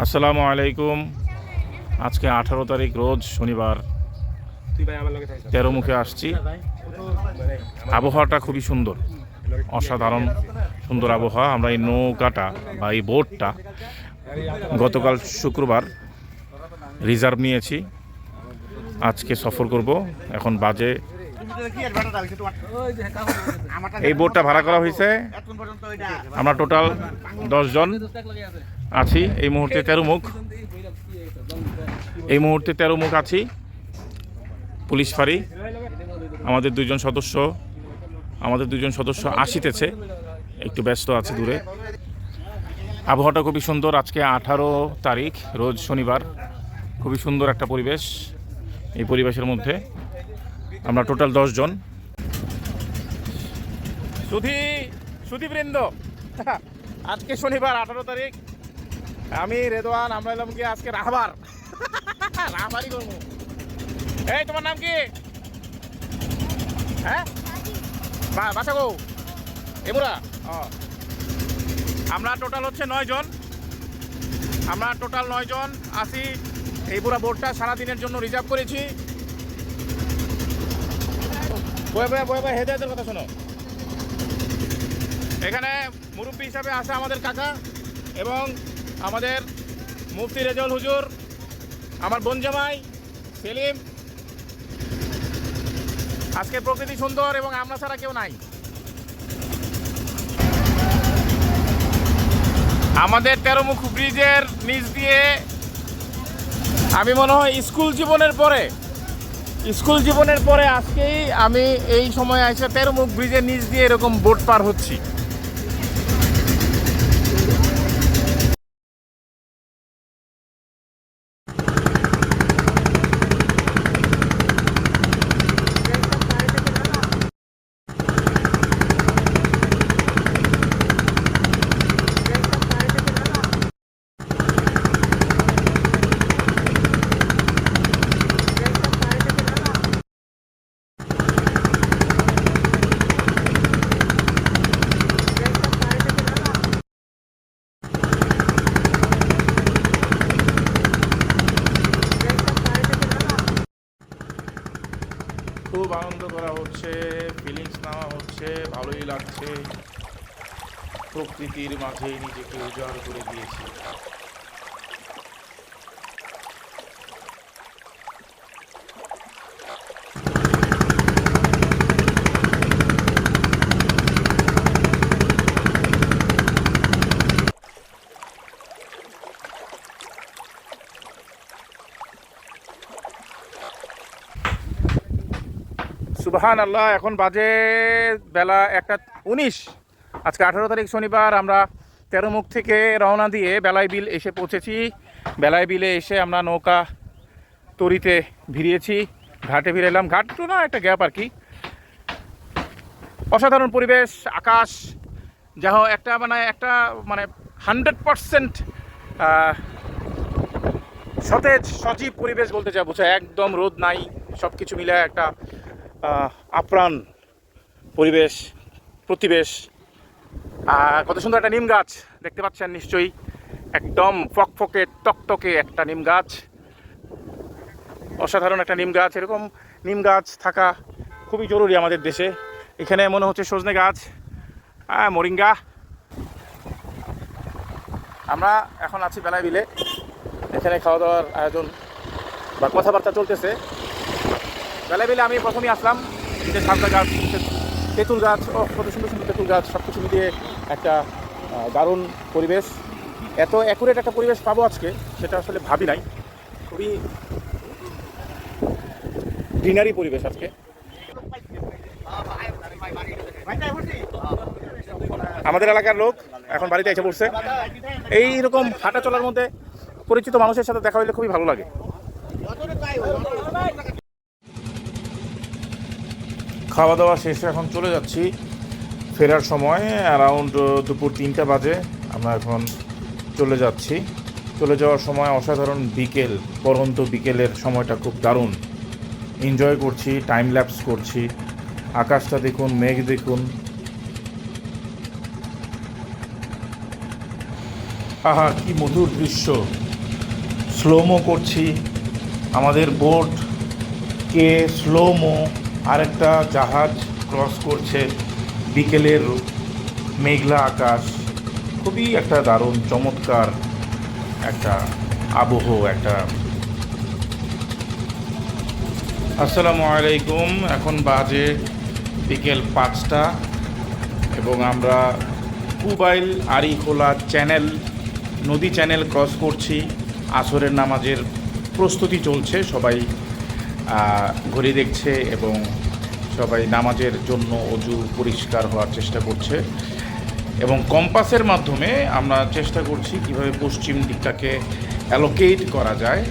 আসসালামু আলাইকুম। আজকে 18 তারিখ রোজ শনিবার তেরোমুখে আসছি। আবহাওয়াটা খুবই সুন্দর, অসাধারণ সুন্দর আবহাওয়া। আমরা এই নৌকাটা বা এই বোটটা গতকাল শুক্রবার রিজার্ভ নিয়েছি, আজকে সফর করব। এখন বাজে, এই বোটটা ভাড়া করা হয়েছে। আমরা টোটাল 10 জন আছি এই মুহূর্তে। তেরো মুখ আছি। পুলিশ ফাঁড়ি আমাদের দুইজন সদস্য আসিতেছে, একটু ব্যস্ত আছে দূরে। আবহাওয়াটা খুবই সুন্দর। আজকে 18 তারিখ রোজ শনিবার। খুবই সুন্দর একটা পরিবেশ। এই পরিবেশের মধ্যে আমরা টোটাল 10 জন। সুধীবৃন্দ, আজকে শনিবার 18 তারিখ। আমি রেদওয়ান, আমরা এলাম কি আজকে রাহবারি করবো। এই তোমার নাম কি? হ্যাঁ, বাসা গো এমুরা। আমরা টোটাল হচ্ছে 9 জন। আমরা টোটাল 9 জন আছি। এই পুরা বোটটা সারাদিনের জন্য রিজার্ভ করেছি। বয়ে হেদায়েতের কথা শোনো। এখানে মুরব্বী হিসাবে আছে আমাদের কাকা এবং আমাদের মুফতি রেজাউল হুজুর, আমার বোন জামাই সেলিম। আজকে প্রকৃতি সুন্দর এবং আমরা ছাড়া কেউ নাই। আমাদের তেরোমুখ ব্রিজের নিচ দিয়ে আমি মনে হয় স্কুল জীবনের পরে আজকেই আমি এই সময় এসে তেরোমুখ ব্রিজের নিচ দিয়ে এরকম বোট পার হচ্ছি। খুব আনন্দ করা হচ্ছে, ফিলিংস নেওয়া হচ্ছে, ভালোই লাগছে। প্রকৃতির মাঝে নিজেকে উজাড় করে দিয়েছি। সুবহান আল্লাহ। এখন বাজে বেলা 1:19। আজকে 18 তারিখ শনিবার। আমরা তেরোমুখ থেকে রওনা দিয়ে বেলায় বিল এসে পৌঁছেছি। বেলায় বিলে এসে আমরা নৌকা তরিতে ভিড়িয়েছি, ঘাটে ভিড়াইলাম। ঘাট তো না, একটা গ্যাপ আর কি। অসাধারণ পরিবেশ, আকাশ যা একটা 100% সতেজ সজীব পরিবেশ বলতে যা বোঝায়। একদম রোদ নাই, সব কিছু মিলে একটা আপ্রাণ প্রতিবেশ। কত সুন্দর একটা নিম গাছ দেখতে পাচ্ছেন নিশ্চয়ই, একদম ফকফকে টকটকে একটা নিম গাছ। অসাধারণ একটা নিম গাছ। এরকম নিম গাছ থাকা খুবই জরুরি আমাদের দেশে। এখানে মনে হচ্ছে সজনে গাছ, মরিঙ্গা। আমরা এখন আছি বেলায় বিলে। এখানে খাওয়া দাওয়ার আয়োজন বা কথাবার্তা চলতেছে। বেলায় বিলে আমি প্রথমেই আসলাম। যে সাবজা গাছ, তেঁতুল গাছ, কত সুন্দর সুন্দর তেঁতুল গাছ, সব কিছু মিলিয়ে একটা দারুণ পরিবেশ। এত অ্যাকুরেট একটা পরিবেশ পাবো আজকে, সেটা আসলে ভাবি নাই। খুবই গ্রিনারি পরিবেশ আজকে। আমাদের এলাকার লোক এখন বাড়িতে এসে পড়ছে। এইরকম হাঁটা চলার মধ্যে পরিচিত মানুষের সাথে দেখা হইলে খুবই ভালো লাগে। খাওয়া দাওয়া শেষে এখন চলে যাচ্ছি। ফেরার সময় অ্যারাউন্ড দুপুর 3টা বাজে। আমরা এখন চলে যাচ্ছি। চলে যাওয়ার সময় অসাধারণ বিকেল, পরন্ত বিকেলের সময়টা খুব দারুণ এনজয় করছি, টাইম ল্যাপস করছি। আকাশটা দেখুন, মেঘ দেখুন, আহা কি মধুর দৃশ্য। স্লোমো করছি। আমাদের বোটকে স্লোমো আরেকটা জাহাজ ক্রস করছে। বিকেলের মেঘলা আকাশ, খুবই একটা দারুণ চমৎকার একটা আবহ একটা। আসসালামু আলাইকুম, এখন বাজে বিকেল 5টা এবং আমরা পুবাইল আরিখোলা চ্যানেল নদী চ্যানেল ক্রস করছি। আসরের নামাজের প্রস্তুতি চলছে, সবাই ঘড়ি দেখছে এবং সবাই নামাজের জন্য অজু পরিষ্কার হওয়ার চেষ্টা করছে এবং কম্পাসের মাধ্যমে আমরা চেষ্টা করছি কীভাবে পশ্চিম দিকটাকে অ্যালোকেট করা যায়।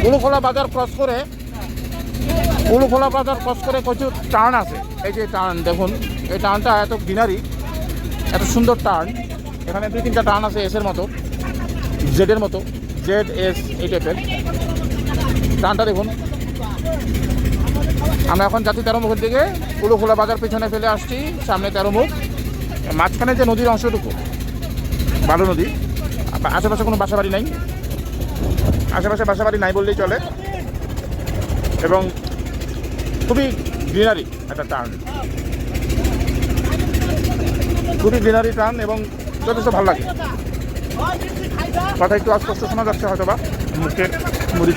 উলুখোলা বাজার ক্রস করে প্রচুর টার্ন আছে। এই যে টার্ন দেখুন, এই টার্নটা এত গ্রিনারি, এত সুন্দর টার্ন। এখানে 2-3টা টার্ন আছে এসের মতো, জেডের মতো, জেড এস এই টাইপের টার্নটা দেখুন। আমরা এখন যাচ্ছি তেরোমুখের দিকে। উলুখোলা বাজার পেছনে ফেলে আসছি, সামনে তেরোমুখ। মাঝখানে যে নদীর অংশটুকু ভালো নদী, আশেপাশে কোনো বাসাবাড়ি নাই, আশেপাশে বাসাবাড়ি নাই বললেই চলে এবং খুবই গ্রিনারি একটা টার্ন, খুবই গ্রিনারি টার্ন এবং যথেষ্ট ভালো লাগে। কথা একটু অস্পষ্ট শোনা যাচ্ছে হয়তো বা, মুখে মুড়ি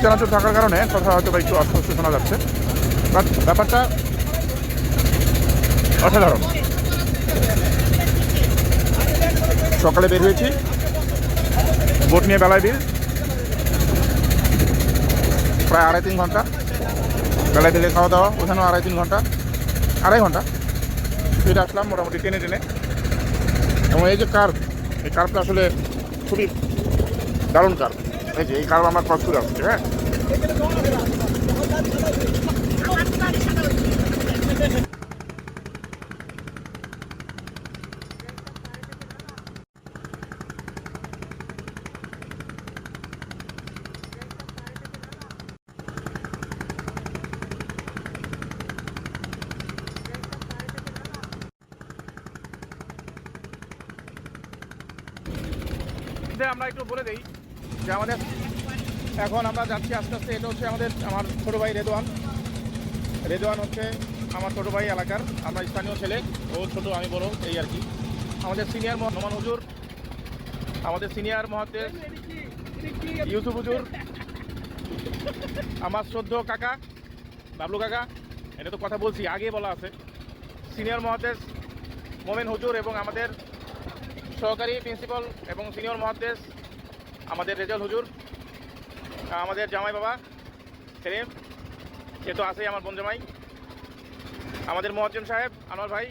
চানাচুর থাকার কারণে কথা হয়তো বা একটু অস্পষ্ট শোনা যাচ্ছে, বাট ব্যাপারটা অসাধারণ। সকালে বের হয়েছি বোট নিয়ে বেলায় বিল, প্রায় 2.5-3 ঘন্টা বেলায় বিলে খাওয়া দাওয়া, ওখানেও 2.5 ঘন্টা ফিরে আসলাম মোটামুটি টেনে এবং এই যে কার্ভ, এই কার্ভটা আসলে খুবই দারুণ কার্ভ। এই যে এই কার্ভ আমরা ক্রস করে আসছি। হ্যাঁ, আমরা একটু বলে দিই যে আমাদের এখন আমরা যাচ্ছি আস্তে আস্তে। এটা হচ্ছে আমার ছোটো ভাই রেদওয়ান হচ্ছে আমার ছোটো ভাই এলাকার, আমরা স্থানীয় ছেলে, ও ছোটো আমি বড়, এই আর কি। আমাদের সিনিয়র নোমান হুজুর, আমাদের সিনিয়র মহাদ্দেশ ইউসুফ হুজুর, আমার শ্রদ্ধ কাকা বাবলু কাকা, এটা তো কথা বলছি আগে বলা আছে, সিনিয়র মহাদ্দেশ মোমেন হুজুর এবং আমাদের সহকারী প্রিন্সিপাল এবং সিনিয়র মহাদ্দেশ আমাদের রেজাল হুজুর, আমাদের জামাই বাবা সেলিম, সে তো আছেই আমার বোন জামাই, আমাদের মোয়াজ্জেম সাহেব আনোয়ার ভাই,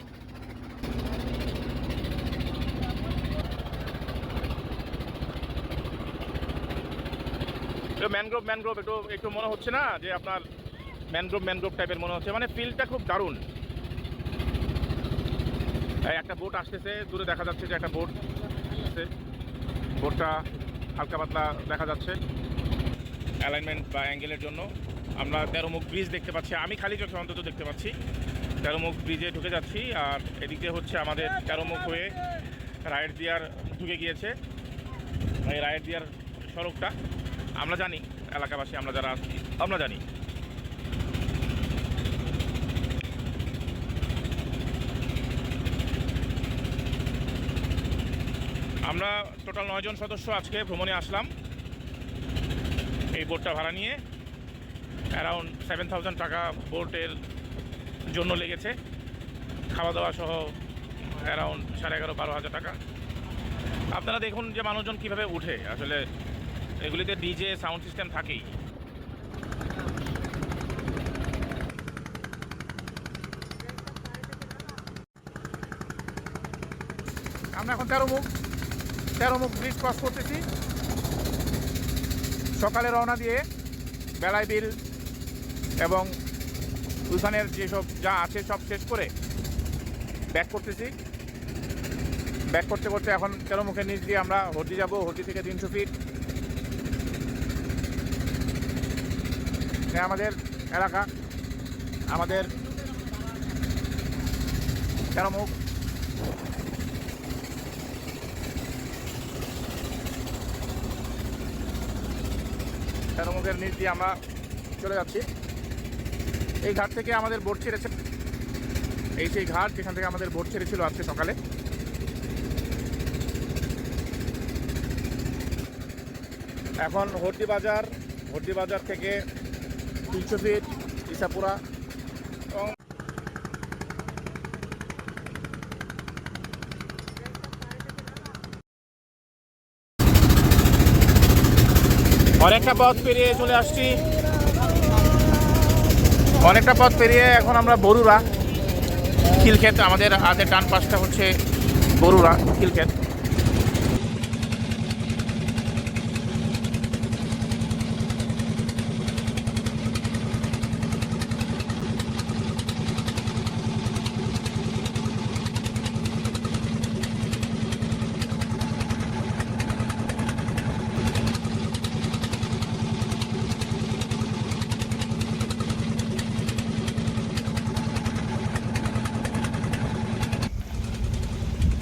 ম্যানগ্রোভ একটু মনে হচ্ছে না যে আপনার ম্যানগ্রোভ টাইপের মনে হচ্ছে, মানে ফিল্ডটা খুব দারুণ। একটা বোট আসতেছে, দূরে দেখা যাচ্ছে যে একটা বোট আছে, বোটটা হালকা পাতলা দেখা যাচ্ছে অ্যালাইনমেন্ট বা অ্যাঙ্গেলের জন্য। আমরা তেরোমুখ ব্রিজ দেখতে পাচ্ছি, আমি খালি চোখে অন্তত দেখতে পাচ্ছি। তেরোমুখ ব্রিজে ঢুকে যাচ্ছি, আর এদিকে হচ্ছে আমাদের তেরোমুখ হয়ে রায়ের দিয়ার ঢুকে গিয়েছে। এই রায়ের দিয়ার সড়কটা আমরা জানি, এলাকাবাসী আমরা যারা আছি আমরা জানি। আমরা টোটাল 9 জন সদস্য আজকে ভ্রমণে আসলাম এই বোটটা ভাড়া নিয়ে। অ্যারাউন্ড 7,000 টাকা বোটের জন্য লেগেছে, খাওয়া দাওয়া সহ অ্যারাউন্ড 11,500-12,000 টাকা। আপনারা দেখুন যে মানুষজন কীভাবে উঠে, আসলে এগুলিতে ডিজে সাউন্ড সিস্টেম থাকেই। আমরা এখন তেরোমুখ তেরোমুখ ব্রিজ ক্রস করতেছি। সকালে রওনা দিয়ে বেলায় বিল এবং ওইখানের যেসব যা আছে সব শেষ করে ব্যাক করতেছি। ব্যাক করতে করতে এখন তেরোমুখের নিচ দিয়ে আমরা হর্দি যাব। হর্দি থেকে 300 ফিট আমাদের এলাকা, আমাদের তেরোমুখ। তেরোমুখের নিচ দিয়ে আমরা চলে যাচ্ছি। এই ঘাট থেকে আমাদের বোট ছেড়েছে, এই সেই ঘাট যেখান থেকে আমাদের বোট ছেড়েছিল আজকে সকালে। এখন হর্দি বাজার থেকে 300 ফিট ইসাপুরা। অনেকটা পথ পেরিয়ে চলে আসছি, অনেকটা পথ পেরিয়ে এখন আমরা বরুড়া খিলক্ষেত। আমাদের হাতের ডান পাশটা হচ্ছে বরুড়া খিলক্ষেত।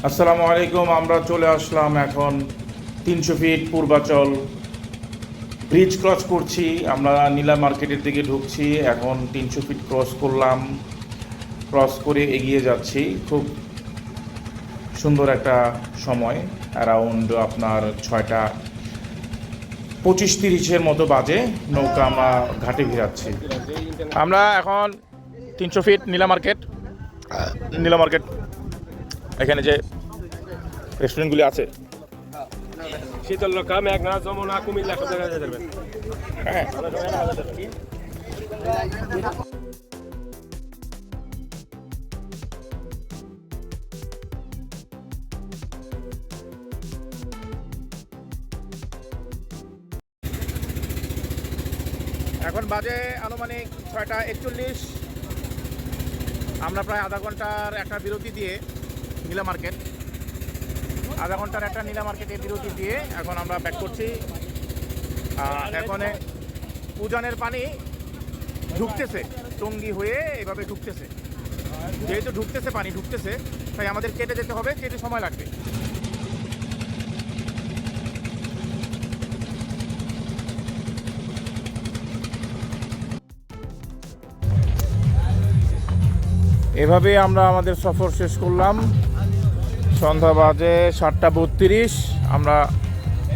আসসালামু আলাইকুম। আমরা চলে আসলাম এখন 300 ফিট পূর্বাচল ব্রিজ ক্রস করছি। আমরা নীলা মার্কেটের দিকে ঢুকছি। এখন 300 ফিট ক্রস করলাম, ক্রস করে এগিয়ে যাচ্ছি। খুব সুন্দর একটা সময়, অ্যারাউন্ড আপনার 6টা 25-30 মতো বাজে। নৌকা আমরা ঘাটে ভিড়াচ্ছি। আমরা এখন 300 ফিট নীলা মার্কেট এখানে যে রেস্টুরেন্টগুলি আছে, শীতলক্ষা, মেঘনা, যমুনা, কুমিল্লা সব জায়গায় যেতে পারবেন। হ্যাঁ, এখন বাজে আনুমানিক 6টা 41। আমরা প্রায় আধা ঘন্টার একটা বিরতি দিয়ে নীলা মার্কেট, আধা ঘন্টার একটা নীলা মার্কেটে বিরতি দিয়ে এখন আমরা ব্যাক করছি। এখন উজানের পানি ঢুকতেছে, টঙ্গী হয়ে এভাবে ঢুকতেছে। যেহেতু ঢুকতেছে, পানি ঢুকতেছে, তাই আমাদের কেটে যেতে হবে, কেটে সময় লাগবে। এভাবে আমরা আমাদের সফর শেষ করলাম। সন্ধ্যা বাজে 7টা 32। আমরা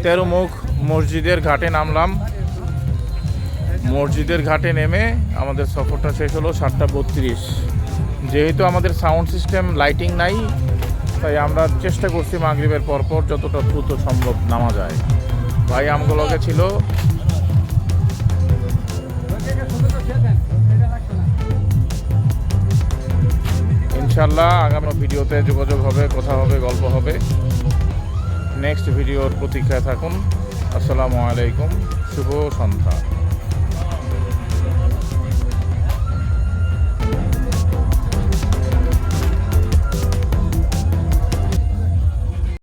তেরোমুখ মসজিদের ঘাটে নামলাম। মসজিদের ঘাটে নেমে আমাদের সফরটা শেষ হলো 7টা 32। যেহেতু আমাদের সাউন্ড সিস্টেম লাইটিং নাই, তাই আমরা চেষ্টা করছি মাগরিবের পরপর যতটা দ্রুত সম্ভব নামা যায়। ভাই আমগুলোকে ছিল। ইনশাল্লাহ আগামী ভিডিওতে যোগাযোগ হবে, কথা হবে, গল্প হবে। নেক্সট ভিডিওর প্রতীক্ষায় থাকুন। আসসালামু আলাইকুম, শুভ সন্ধ্যা।